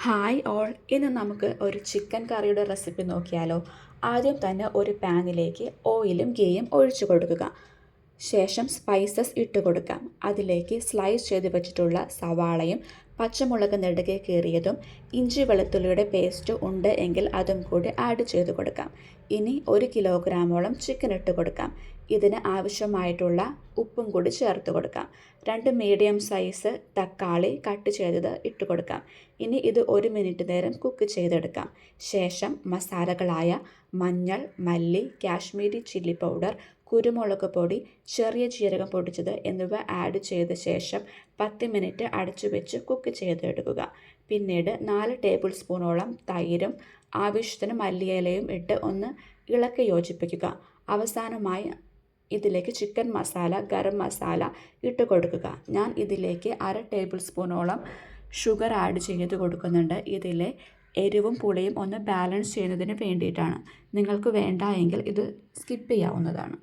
Hi all, ഇന്ന് നമുക്ക് ഒരു ചിക്കൻ കറിയുടെ റെസിപ്പി നോക്കിയാലോ. ആദ്യം തന്നെ ഒരു പാനിലേക്ക് ഓയിലും ഗീയും ഒഴിച്ചു കൊടുക്കുക. ശേഷം സ്പൈസസ് ഇട്ട് കൊടുക്കാം. അതിലേക്ക് സ്ലൈസ് ചെയ്ത് വെച്ചിട്ടുള്ള സവാളയും പച്ചമുളക് നെടുകെ കീറിയതും ഇഞ്ചി വെളുത്തുള്ളിയുടെ പേസ്റ്റ് ഉണ്ട് എങ്കിൽ അതും കൂടി ആഡ് ചെയ്ത് കൊടുക്കാം. ഇനി 1 കിലോഗ്രാമോളം ചിക്കൻ ഇട്ട് കൊടുക്കാം. ഇതിന് ആവശ്യമായിട്ടുള്ള ഉപ്പും കൂടി ചേർത്ത് കൊടുക്കാം. 2 മീഡിയം സൈസ് തക്കാളി കട്ട് ചെയ്തത് ഇട്ട് കൊടുക്കാം. ഇനി ഇത് 1 മിനിറ്റ് നേരം കുക്ക് ചെയ്തെടുക്കാം. ശേഷം മസാലകളായ മഞ്ഞൾ, മല്ലി, കാശ്മീരി ചില്ലി പൗഡർ, കുരുമുളക് പൊടി, ചെറിയ ജീരകം പൊടിച്ചത് എന്നിവ ആഡ് ചെയ്ത ശേഷം 10 മിനിറ്റ് അടച്ചു വെച്ച് കുക്ക് ചെയ്തെടുക്കുക. പിന്നീട് 4 ടേബിൾ സ്പൂണോളം തൈരും ആവശ്യത്തിന് മല്ലിയിലയും ഇട്ട് ഒന്ന് ഇളക്കി യോജിപ്പിക്കുക. അവസാനമായി ഇതിലേക്ക് ചിക്കൻ മസാല, ഗരം മസാല ഇട്ട് കൊടുക്കുക. ഞാൻ ഇതിലേക്ക് 1/2 ടേബിൾ സ്പൂണോളം ഷുഗർ ആഡ് ചെയ്ത് കൊടുക്കുന്നുണ്ട്. ഇതിലെ എരിവും പുളിയും ഒന്ന് ബാലൻസ് ചെയ്യുന്നതിന് വേണ്ടിയിട്ടാണ്. നിങ്ങൾക്ക് വേണ്ട എങ്കിൽ ഇത് സ്കിപ്പ് ചെയ്യാവുന്നതാണ്.